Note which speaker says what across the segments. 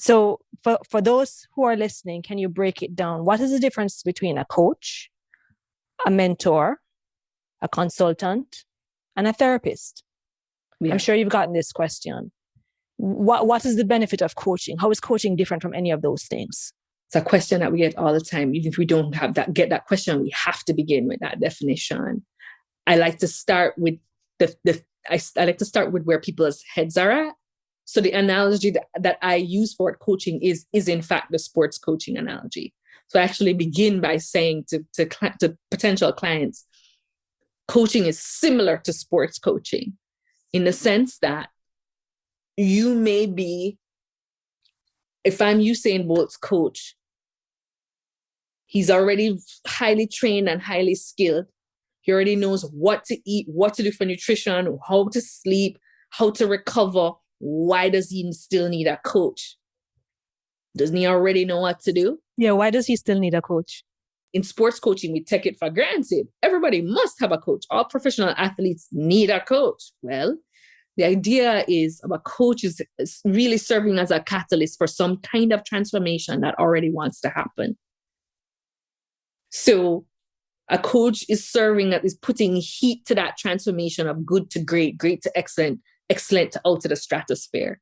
Speaker 1: So for those who are listening, can you break it down? What is the difference between a coach, a mentor, a consultant, and a therapist? Yeah. I'm sure you've gotten this question. What is the benefit of coaching? How is coaching different from any of those things?
Speaker 2: It's a question that we get all the time. Even if we don't get that question, we have to begin with that definition. I like to start with I like to start with where people's heads are at. So the analogy that I use for coaching is in fact the sports coaching analogy. So I actually begin by saying to potential clients, coaching is similar to sports coaching in the sense that you may be, if I'm Usain Bolt's coach, he's already highly trained and highly skilled. He already knows what to eat, what to do for nutrition, how to sleep, how to recover. Why does he still need a coach? Doesn't he already know what to do?
Speaker 1: Yeah, why does he still need a coach?
Speaker 2: In sports coaching, we take it for granted. Everybody must have a coach. All professional athletes need a coach. Well, the idea is a coach is really serving as a catalyst for some kind of transformation that already wants to happen. So a coach is putting heat to that transformation of good to great, great to excellent, excellent to out to the stratosphere.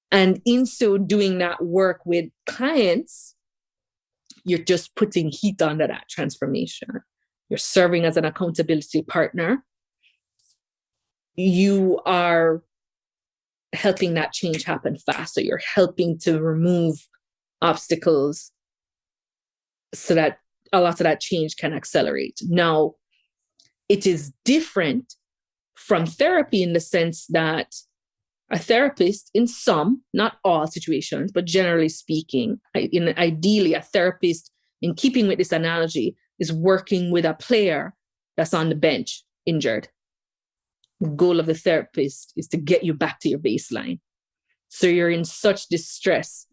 Speaker 2: And in so doing that work with clients, you're just putting heat under that transformation. You're serving as an accountability partner. You are helping that change happen faster. You're helping to remove obstacles so that a lot of that change can accelerate. Now, it is different from therapy in the sense that a therapist, in some, not all situations, but generally speaking, ideally a therapist, in keeping with this analogy, is working with a player that's on the bench, injured. The goal of the therapist is to get you back to your baseline. So you're in such distress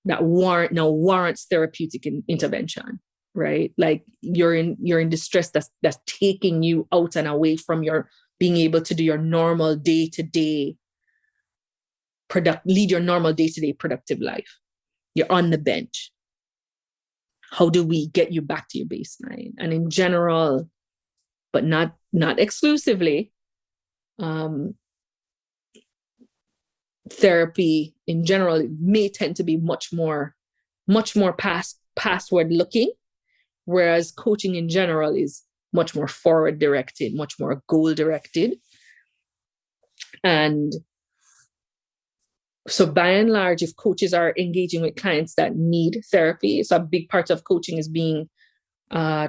Speaker 2: that warrants therapeutic intervention, right? Like you're in distress that's taking you out and away from your being able to do your normal day-to-day lead your normal day-to-day productive life. You're on the bench. How do we get you back to your baseline? And in general, but not exclusively, therapy in general may tend to be much more pastward looking, whereas coaching in general is much more forward directed, much more goal directed. And so by and large, if coaches are engaging with clients that need therapy, so a big part of coaching is being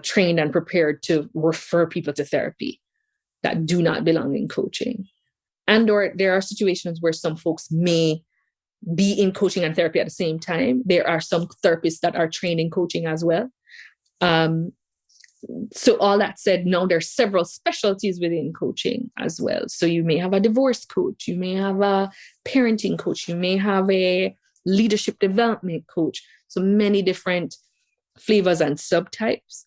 Speaker 2: trained and prepared to refer people to therapy that do not belong in coaching. And or there are situations where some folks may be in coaching and therapy at the same time. There are some therapists that are trained in coaching as well. So all that said, now there are several specialties within coaching as well. So you may have a divorce coach, you may have a parenting coach, you may have a leadership development coach. So many different flavors and subtypes.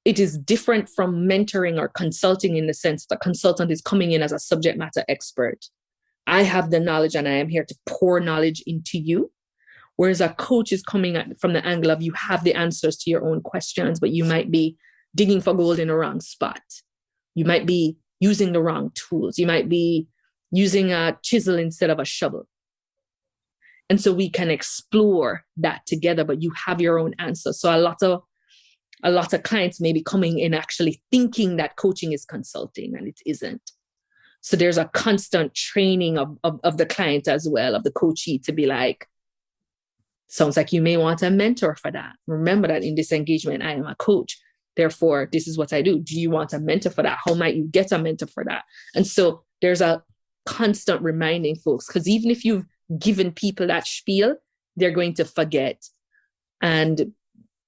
Speaker 2: It is different from mentoring or consulting in the sense that a consultant is coming in as a subject matter expert. I have the knowledge and I am here to pour knowledge into you. Whereas a coach is coming from the angle of you have the answers to your own questions, but you might be digging for gold in the wrong spot. You might be using the wrong tools. You might be using a chisel instead of a shovel. And so we can explore that together, but you have your own answers. So a lot of clients may be coming in actually thinking that coaching is consulting, and it isn't. So there's a constant training of the client as well, of the coachee, to be like, sounds like you may want a mentor for that. Remember that in this engagement, I am a coach. Therefore, this is what I do. Do you want a mentor for that? How might you get a mentor for that? And so there's a constant reminding folks, because even if you've given people that spiel, they're going to forget. And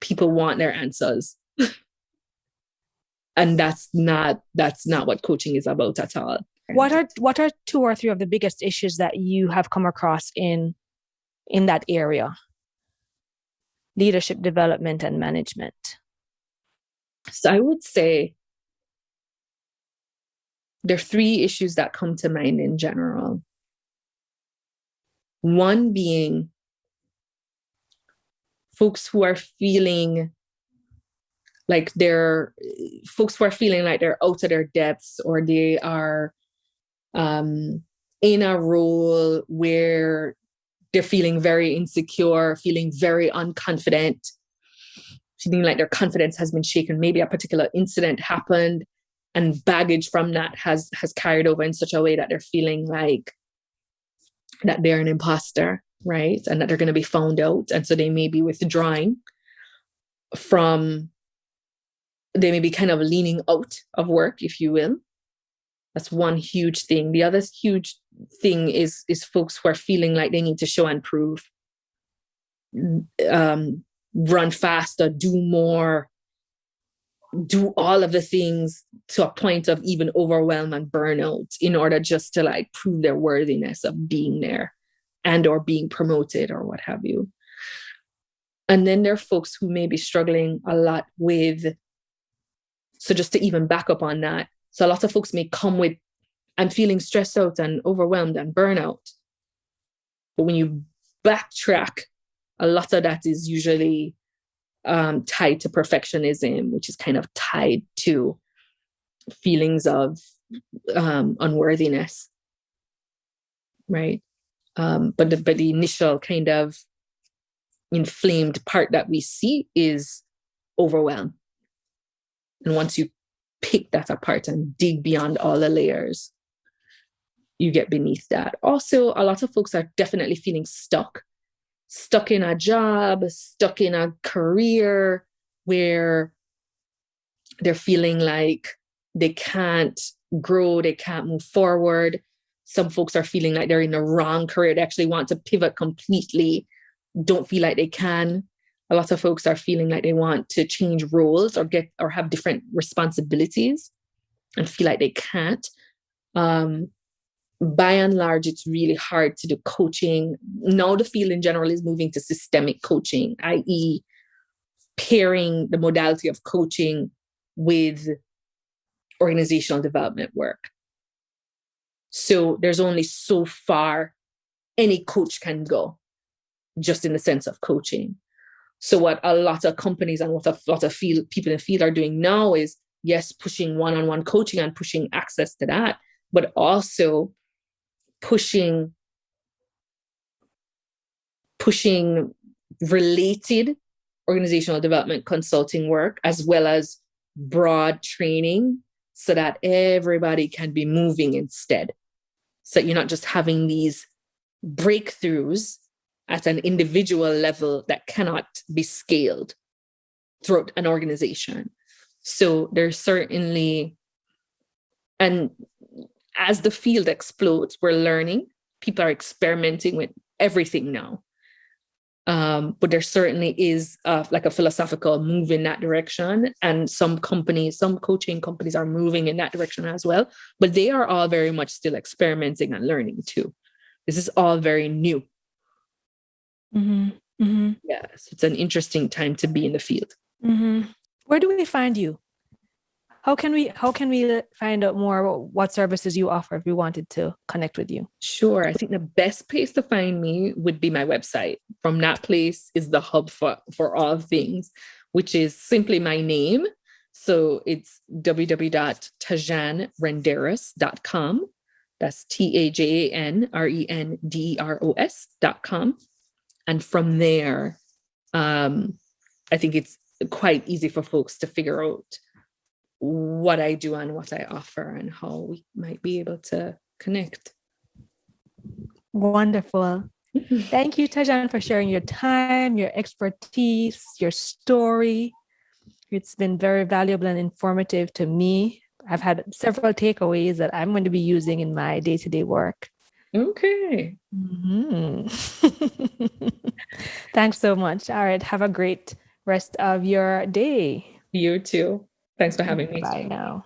Speaker 2: people want their answers. And that's not what coaching is about at all.
Speaker 1: What are 2 or 3 of the biggest issues that you have come across in that area? Leadership development and management.
Speaker 2: So I would say there are 3 issues that come to mind in general. One being folks who are feeling like they're out of their depths, or they are in a role where they're feeling very insecure, feeling very unconfident, feeling like their confidence has been shaken. Maybe a particular incident happened and baggage from that has carried over in such a way that they're feeling like that they're an imposter, right? And that they're going to be found out. And so they may be withdrawing they may be kind of leaning out of work, if you will. That's one huge thing. The other huge thing is folks who are feeling like they need to show and prove, run faster, do more, do all of the things to a point of even overwhelm and burnout in order just to like prove their worthiness of being there and or being promoted or what have you. And then there are folks who may be struggling a lot with, so just to even back up on that, so a lot of folks may come with, I'm feeling stressed out and overwhelmed and burnout. But when you backtrack, a lot of that is usually tied to perfectionism, which is kind of tied to feelings of unworthiness, right? But the initial kind of inflamed part that we see is overwhelm. And once you pick that apart and dig beyond all the layers, you get beneath that. Also, a lot of folks are definitely feeling stuck in a job, stuck in a career where they're feeling like they can't grow, they can't move forward. Some folks are feeling like they're in the wrong career. They actually want to pivot completely, don't feel like they can. A lot of folks are feeling like they want to change roles or have different responsibilities and feel like they can't. By and large, it's really hard to do coaching. Now the field in general is moving to systemic coaching, i.e. pairing the modality of coaching with organizational development work. So there's only so far any coach can go, just in the sense of coaching. So what a lot of companies and a lot of people in the field are doing now is, yes, pushing one-on-one coaching and pushing access to that, but also pushing related organizational development consulting work, as well as broad training, so that everybody can be moving instead. So you're not just having these breakthroughs at an individual level that cannot be scaled throughout an organization. So there's certainly, and as the field explodes, we're learning. People are experimenting with everything now. But there certainly is like a philosophical move in that direction. And some coaching companies are moving in that direction as well. But they are all very much still experimenting and learning too. This is all very new.
Speaker 1: Mm-hmm. Mm-hmm.
Speaker 2: Yes, it's an interesting time to be in the field.
Speaker 1: Mm-hmm. Where do we find you? How can we find out more about what services you offer if we wanted to connect with you?
Speaker 2: Sure. I think the best place to find me would be my website. From that place is the hub for all things, which is simply my name. So it's www.tajanrenderos.com. That's TAJANRENDEROS.com. And from there, I think it's quite easy for folks to figure out what I do and what I offer and how we might be able to connect.
Speaker 1: Wonderful. Thank you, Tajan, for sharing your time, your expertise, your story. It's been very valuable and informative to me. I've had several takeaways that I'm going to be using in my day-to-day work.
Speaker 2: Okay.
Speaker 1: Mm-hmm. Thanks so much. All right. Have a great rest of your day.
Speaker 2: You too. Thanks for having me.
Speaker 1: Bye now.